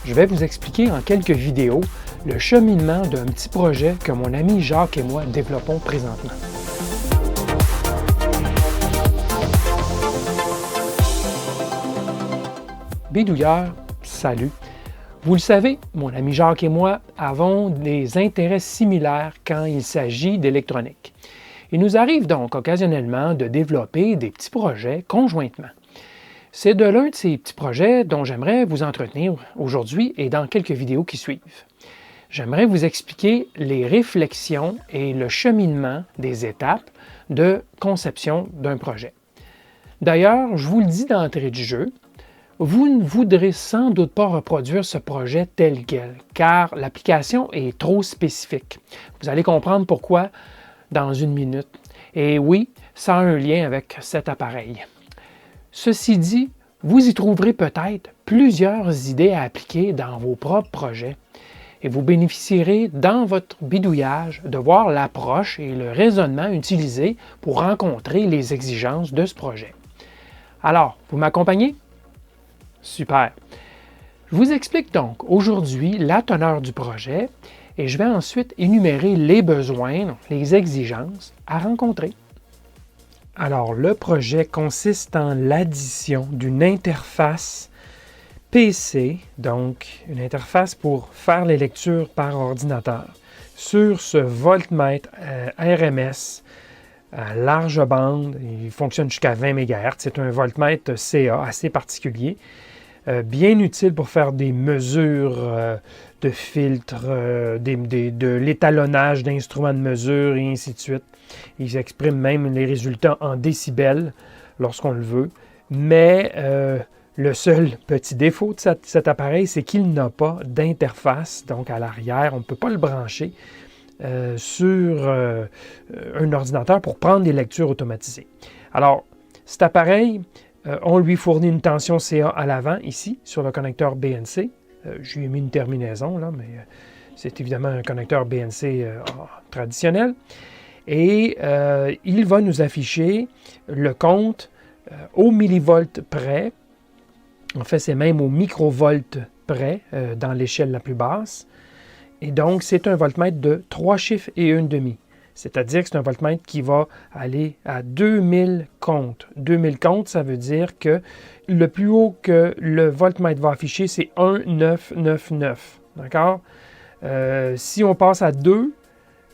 je vais vous expliquer en quelques vidéos le cheminement d'un petit projet que mon ami Jacques et moi développons présentement. Bidouilleurs, salut! Vous le savez, mon ami Jacques et moi avons des intérêts similaires quand il s'agit d'électronique. Il nous arrive donc occasionnellement de développer des petits projets conjointement. C'est de l'un de ces petits projets dont j'aimerais vous entretenir aujourd'hui et dans quelques vidéos qui suivent. J'aimerais vous expliquer les réflexions et le cheminement des étapes de conception d'un projet. D'ailleurs, je vous le dis d'entrée de jeu, vous ne voudrez sans doute pas reproduire ce projet tel quel, car l'application est trop spécifique. Vous allez comprendre pourquoi dans une minute. Et oui, ça a un lien avec cet appareil. Ceci dit, vous y trouverez peut-être plusieurs idées à appliquer dans vos propres projets et vous bénéficierez dans votre bidouillage de voir l'approche et le raisonnement utilisés pour rencontrer les exigences de ce projet. Alors, vous m'accompagnez? Super! Je vous explique donc aujourd'hui la teneur du projet et je vais ensuite énumérer les besoins, les exigences à rencontrer. Alors, le projet consiste en l'addition d'une interface PC, donc une interface pour faire les lectures par ordinateur, sur ce voltmètre RMS à large bande. Il fonctionne jusqu'à 20 MHz. C'est un voltmètre CA assez particulier, bien utile pour faire des mesures de filtres, de l'étalonnage d'instruments de mesure et ainsi de suite. Ils expriment même les résultats en décibels lorsqu'on le veut. Mais le seul petit défaut de cet appareil, c'est qu'il n'a pas d'interface. Donc à l'arrière, on ne peut pas le brancher sur un ordinateur pour prendre des lectures automatisées. Alors, cet appareil, on lui fournit une tension CA à l'avant, ici, sur le connecteur BNC. Je lui ai mis une terminaison, là, mais c'est évidemment un connecteur BNC traditionnel. Et il va nous afficher le compte au millivolt près. En fait, c'est même au microvolt près, dans l'échelle la plus basse. Et donc, c'est un voltmètre de 3 chiffres et 1/2. C'est-à-dire que c'est un voltmètre qui va aller à 2000 comptes. 2000 comptes, ça veut dire que le plus haut que le voltmètre va afficher, c'est 1999. D'accord? Si on passe à 2,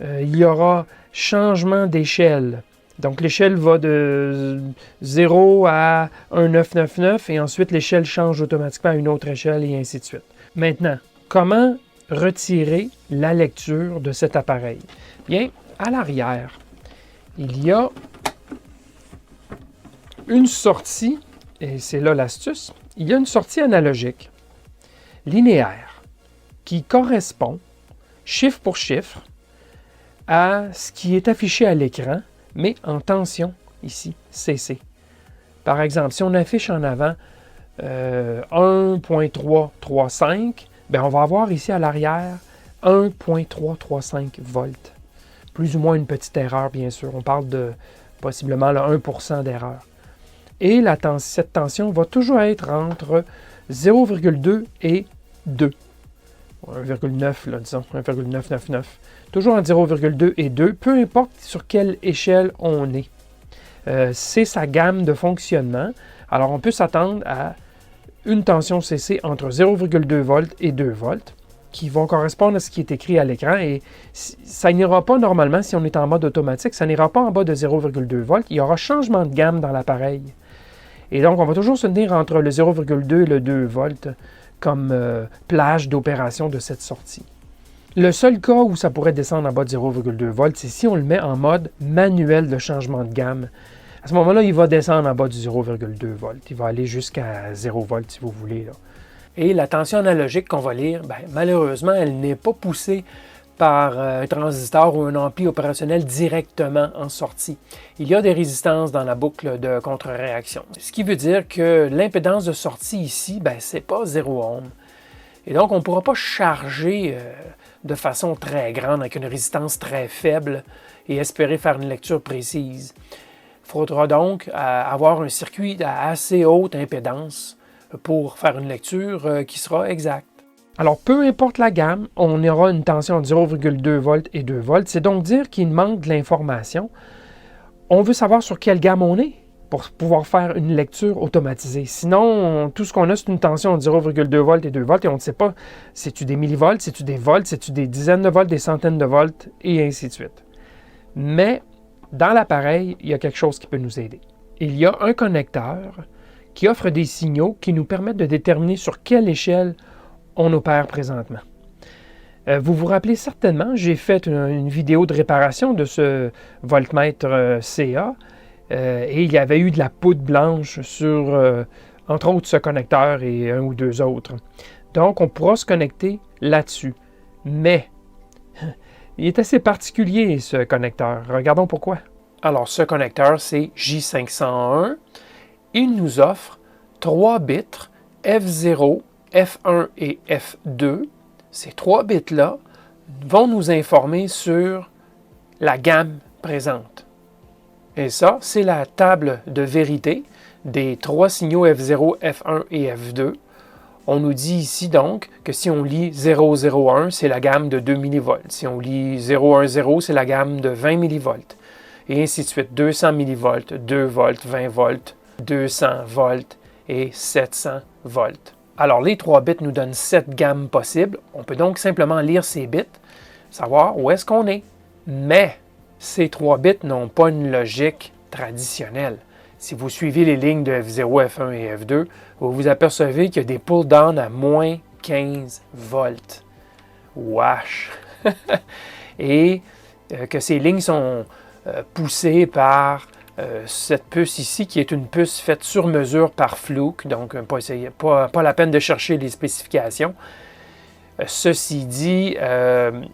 il y aura changement d'échelle. Donc, l'échelle va de 0 à 1999 et ensuite l'échelle change automatiquement à une autre échelle et ainsi de suite. Maintenant, comment retirer la lecture de cet appareil? Bien, à l'arrière, il y a une sortie, et c'est là l'astuce, il y a une sortie analogique, linéaire, qui correspond, chiffre pour chiffre, à ce qui est affiché à l'écran, mais en tension, ici, CC. Par exemple, si on affiche en avant 1.335, bien, on va avoir ici à l'arrière 1.335 volts. Plus ou moins une petite erreur, bien sûr. On parle de possiblement le 1% d'erreur. Et cette tension va toujours être entre 0,2 et 2. 1,9, là, disons, 1,999. Toujours entre 0,2 et 2, peu importe sur quelle échelle on est. C'est sa gamme de fonctionnement. Alors, on peut s'attendre à une tension CC entre 0,2 volts et 2 volts, qui vont correspondre à ce qui est écrit à l'écran. Et ça n'ira pas normalement, si on est en mode automatique, ça n'ira pas en bas de 0,2 volts. Il y aura changement de gamme dans l'appareil. Et donc, on va toujours se tenir entre le 0,2 et le 2 volts comme plage d'opération de cette sortie. Le seul cas où ça pourrait descendre en bas de 0,2 volts, c'est si on le met en mode manuel de changement de gamme. À ce moment-là, il va descendre en bas du 0,2 volts. Il va aller jusqu'à 0 volts si vous voulez, là. Et la tension analogique qu'on va lire, bien, malheureusement, elle n'est pas poussée par un transistor ou un ampli opérationnel directement en sortie. Il y a des résistances dans la boucle de contre-réaction. Ce qui veut dire que l'impédance de sortie ici, bien, ce n'est pas 0 ohm. Et donc, on ne pourra pas charger de façon très grande avec une résistance très faible et espérer faire une lecture précise. Il faudra donc avoir un circuit à assez haute impédance pour faire une lecture qui sera exacte. Alors, peu importe la gamme, on aura une tension de 0,2 volts et 2 volts. C'est donc dire qu'il manque de l'information. On veut savoir sur quelle gamme on est pour pouvoir faire une lecture automatisée. Sinon, tout ce qu'on a, c'est une tension de 0,2 volts et 2 volts et on ne sait pas, c'est-tu des millivolts, c'est-tu des volts, c'est-tu des dizaines de volts, des centaines de volts, et ainsi de suite. Mais, dans l'appareil, il y a quelque chose qui peut nous aider. Il y a un connecteur qui offre des signaux qui nous permettent de déterminer sur quelle échelle on opère présentement. Vous vous rappelez certainement, j'ai fait une vidéo de réparation de ce voltmètre CA et il y avait eu de la poudre blanche sur, entre autres, ce connecteur et un ou deux autres. Donc, on pourra se connecter là-dessus. Mais, il est assez particulier, ce connecteur. Regardons pourquoi. Alors, ce connecteur, c'est J501. Il nous offre 3 bits F0, F1 et F2. Ces 3 bits-là vont nous informer sur la gamme présente. Et ça, c'est la table de vérité des 3 signaux F0, F1 et F2. On nous dit ici donc que si on lit 001, c'est la gamme de 2 mV. Si on lit 010, c'est la gamme de 20 mV. Et ainsi de suite, 200 mV, 2 volts, 20 volts, 200 volts et 700 volts. Alors, les 3 bits nous donnent 7 gammes possibles. On peut donc simplement lire ces bits, savoir où est-ce qu'on est. Mais ces 3 bits n'ont pas une logique traditionnelle. Si vous suivez les lignes de F0, F1 et F2, vous vous apercevez qu'il y a des pull-downs à moins 15 volts. Wesh! Et que ces lignes sont poussées par cette puce ici, qui est une puce faite sur mesure par Fluke, donc pas la peine de chercher les spécifications. Ceci dit,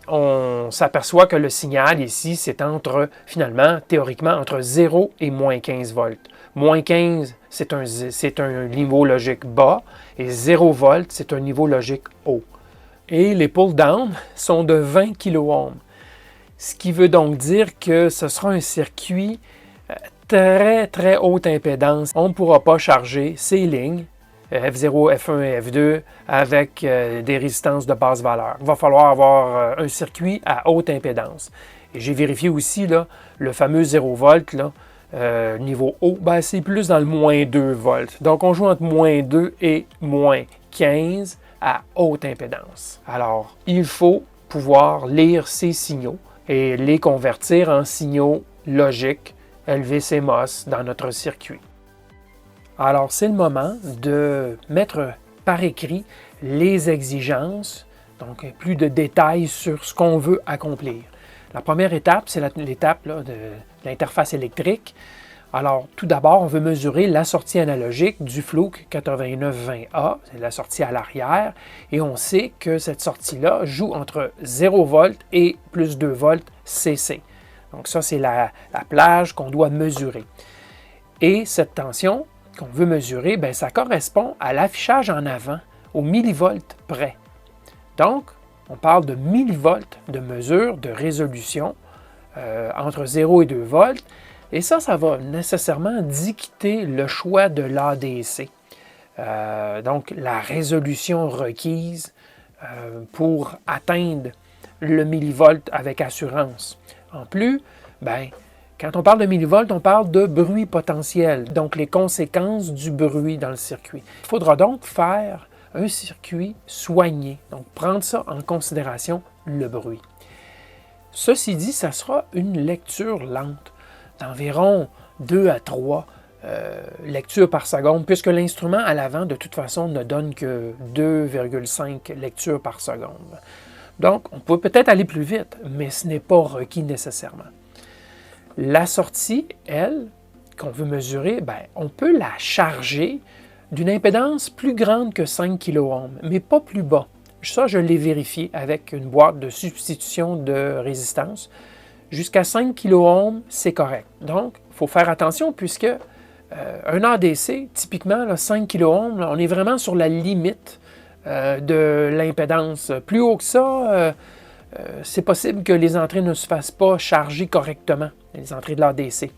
on s'aperçoit que le signal ici, c'est finalement, théoriquement, entre 0 et moins 15 volts. Moins 15, c'est un niveau logique bas, et 0 volts, c'est un niveau logique haut. Et les pull-down sont de 20 kΩ, ce qui veut donc dire que ce sera un circuit très, très haute impédance. On ne pourra pas charger ces lignes, F0, F1 et F2, avec des résistances de basse valeur. Il va falloir avoir un circuit à haute impédance. Et j'ai vérifié aussi là, le fameux 0 volt, là, niveau haut, c'est plus dans le moins 2 volts. Donc, on joue entre moins 2 et moins 15 à haute impédance. Alors, il faut pouvoir lire ces signaux et les convertir en signaux logiques LVC-MOS dans notre circuit. Alors, c'est le moment de mettre par écrit les exigences, donc plus de détails sur ce qu'on veut accomplir. La première étape, c'est l'étape de l'interface électrique. Alors, tout d'abord, on veut mesurer la sortie analogique du Fluke 8920A, c'est la sortie à l'arrière, et on sait que cette sortie-là joue entre 0 V et plus 2 volts CC. Donc ça, c'est la plage qu'on doit mesurer. Et cette tension qu'on veut mesurer, ça correspond à l'affichage en avant, au millivolt près. Donc, on parle de millivolts de mesure, de résolution, entre 0 et 2 volts, et ça va nécessairement dicter le choix de l'ADC. Donc, la résolution requise pour atteindre le millivolt avec assurance. En plus, quand on parle de millivolts, on parle de bruit potentiel, donc les conséquences du bruit dans le circuit. Il faudra donc faire un circuit soigné, donc prendre ça en considération, le bruit. Ceci dit, ça sera une lecture lente, d'environ 2 à 3 lectures par seconde, puisque l'instrument à l'avant, de toute façon, ne donne que 2,5 lectures par seconde. Donc, on peut peut-être aller plus vite, mais ce n'est pas requis nécessairement. La sortie, elle, qu'on veut mesurer, on peut la charger d'une impédance plus grande que 5 kΩ, mais pas plus bas. Ça, je l'ai vérifié avec une boîte de substitution de résistance. Jusqu'à 5 kΩ, c'est correct. Donc, il faut faire attention puisque un ADC, typiquement, là, 5 kΩ, on est vraiment sur la limite de l'impédance. Plus haut que ça, c'est possible que les entrées ne se fassent pas charger correctement, les entrées de l'ADC.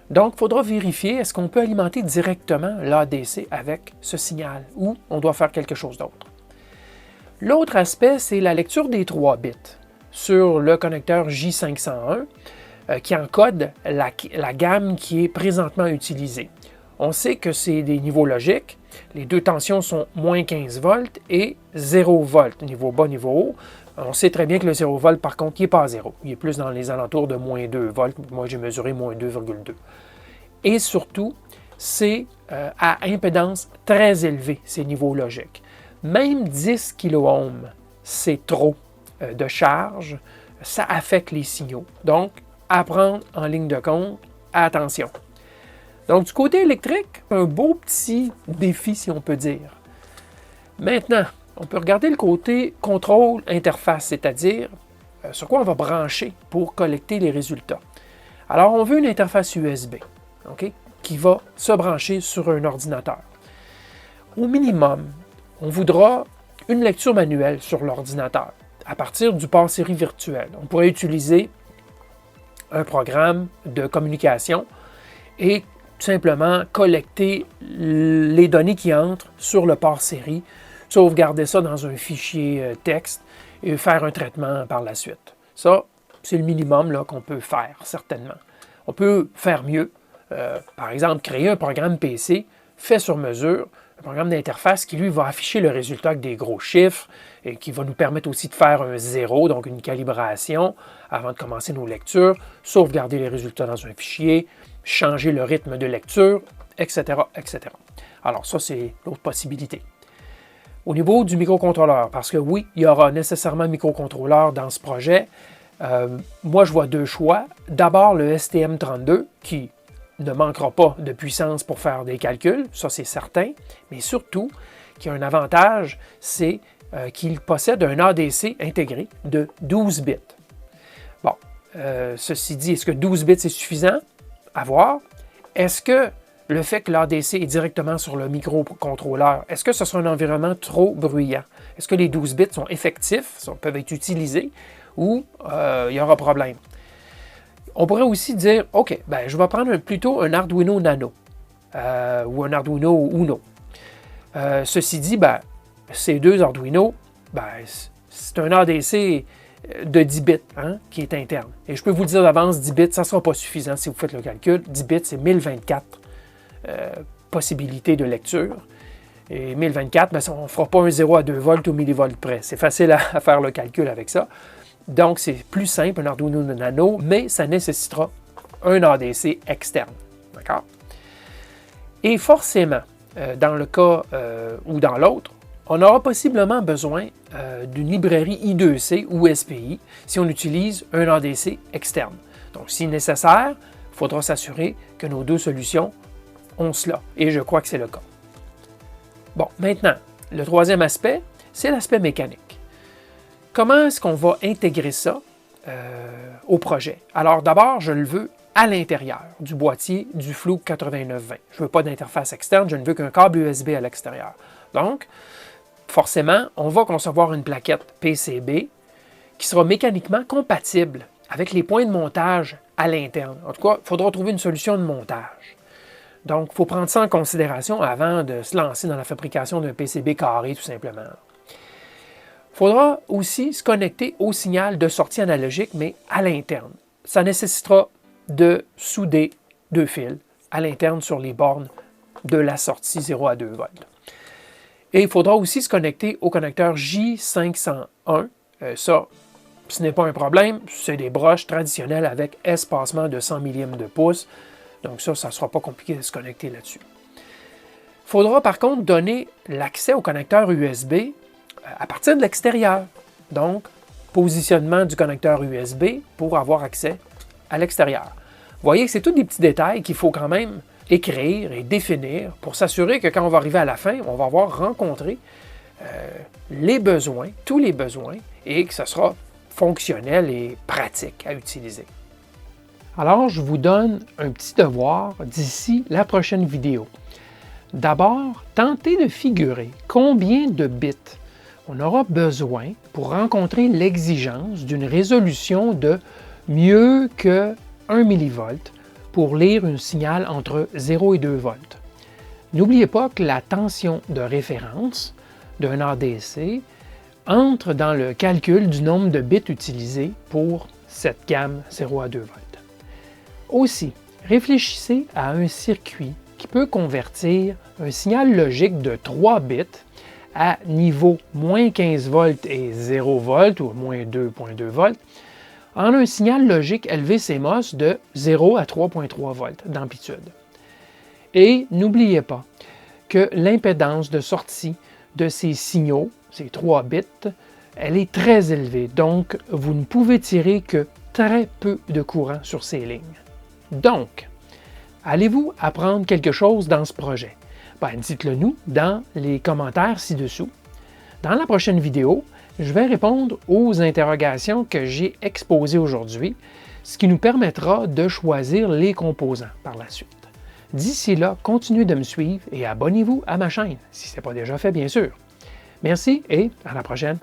Donc, il faudra vérifier, est-ce qu'on peut alimenter directement l'ADC avec ce signal ou on doit faire quelque chose d'autre. L'autre aspect, c'est la lecture des 3 bits sur le connecteur J501 qui encode la gamme qui est présentement utilisée. On sait que c'est des niveaux logiques. Les deux tensions sont moins 15 volts et 0 volts, niveau bas, niveau haut. On sait très bien que le 0 volt, par contre, il n'est pas à 0. Il est plus dans les alentours de moins 2 volts. Moi, j'ai mesuré moins 2,2. Et surtout, c'est à impédance très élevée, ces niveaux logiques. Même 10 kΩ, c'est trop de charge. Ça affecte les signaux. Donc, à prendre en ligne de compte, attention. Donc, du côté électrique, un beau petit défi, si on peut dire. Maintenant, on peut regarder le côté contrôle interface, c'est-à-dire sur quoi on va brancher pour collecter les résultats. Alors, on veut une interface USB, OK, qui va se brancher sur un ordinateur. Au minimum, on voudra une lecture manuelle sur l'ordinateur à partir du port série virtuel. On pourrait utiliser un programme de communication et simplement collecter les données qui entrent sur le port série, sauvegarder ça dans un fichier texte et faire un traitement par la suite. Ça, c'est le minimum qu'on peut faire, certainement. On peut faire mieux. Par exemple, créer un programme PC fait sur mesure, un programme d'interface qui, lui, va afficher le résultat avec des gros chiffres et qui va nous permettre aussi de faire un 0, donc une calibration avant de commencer nos lectures, sauvegarder les résultats dans un fichier, changer le rythme de lecture, etc., etc. Alors ça, c'est l'autre possibilité. Au niveau du microcontrôleur, parce que oui, il y aura nécessairement un microcontrôleur dans ce projet, moi je vois 2 choix. D'abord le STM32 qui ne manquera pas de puissance pour faire des calculs, ça c'est certain, mais surtout qui a un avantage, c'est qu'il possède un ADC intégré de 12 bits. Bon, ceci dit, est-ce que 12 bits c'est suffisant? À voir. Est-ce que le fait que l'ADC est directement sur le microcontrôleur, est-ce que ce sera un environnement trop bruyant? Est-ce que les 12 bits sont effectifs, peuvent être utilisés, ou il y aura problème? On pourrait aussi dire, OK, ben, je vais prendre plutôt un Arduino Nano ou un Arduino Uno. Ceci dit, ben, ces 2 Arduino, ben, c'est un ADC de 10 bits qui est interne. Et je peux vous le dire d'avance, 10 bits, ça ne sera pas suffisant si vous faites le calcul. 10 bits, c'est 1024 possibilités de lecture. Et 1024, ben, on ne fera pas un 0 à 2 volts au millivolt près. C'est facile à faire le calcul avec ça. Donc, c'est plus simple, un Arduino Nano, mais ça nécessitera un ADC externe. D'accord? Et forcément, dans le cas ou dans l'autre, on aura possiblement besoin d'une librairie I2C ou SPI si on utilise un ADC externe. Donc, si nécessaire, il faudra s'assurer que nos 2 solutions ont cela. Et je crois que c'est le cas. Bon, maintenant, le 3e aspect, c'est l'aspect mécanique. Comment est-ce qu'on va intégrer ça au projet? Alors d'abord, je le veux à l'intérieur du boîtier du Fluke 8920. Je ne veux pas d'interface externe, je ne veux qu'un câble USB à l'extérieur. Donc, forcément, on va concevoir une plaquette PCB qui sera mécaniquement compatible avec les points de montage à l'interne. En tout cas, il faudra trouver une solution de montage. Donc, il faut prendre ça en considération avant de se lancer dans la fabrication d'un PCB carré, tout simplement. Il faudra aussi se connecter au signal de sortie analogique, mais à l'interne. Ça nécessitera de souder 2 fils à l'interne sur les bornes de la sortie 0 à 2 volts. Et il faudra aussi se connecter au connecteur J501. Ça, ce n'est pas un problème, c'est des broches traditionnelles avec espacement de 100 millièmes de pouce. Donc ça ne sera pas compliqué de se connecter là-dessus. Il faudra par contre donner l'accès au connecteur USB à partir de l'extérieur. Donc, positionnement du connecteur USB pour avoir accès à l'extérieur. Vous voyez que c'est tous des petits détails qu'il faut quand même écrire et définir pour s'assurer que quand on va arriver à la fin, on va avoir rencontré les besoins, tous les besoins, et que ce sera fonctionnel et pratique à utiliser. Alors, je vous donne un petit devoir d'ici la prochaine vidéo. D'abord, tentez de figurer combien de bits on aura besoin pour rencontrer l'exigence d'une résolution de mieux que 1 millivolt pour lire un signal entre 0 et 2 volts. N'oubliez pas que la tension de référence d'un ADC entre dans le calcul du nombre de bits utilisés pour cette gamme 0 à 2 volts. Aussi, réfléchissez à un circuit qui peut convertir un signal logique de 3 bits à niveau moins 15 volts et 0 volts ou moins 2.2 volts en un signal logique LV-CMOS de 0 à 3.3 volts d'amplitude. Et n'oubliez pas que l'impédance de sortie de ces signaux, ces 3 bits, elle est très élevée, donc vous ne pouvez tirer que très peu de courant sur ces lignes. Donc, allez-vous apprendre quelque chose dans ce projet? Dites-le nous dans les commentaires ci-dessous. Dans la prochaine vidéo, je vais répondre aux interrogations que j'ai exposées aujourd'hui, ce qui nous permettra de choisir les composants par la suite. D'ici là, continuez de me suivre et abonnez-vous à ma chaîne, si ce n'est pas déjà fait bien sûr. Merci et à la prochaine!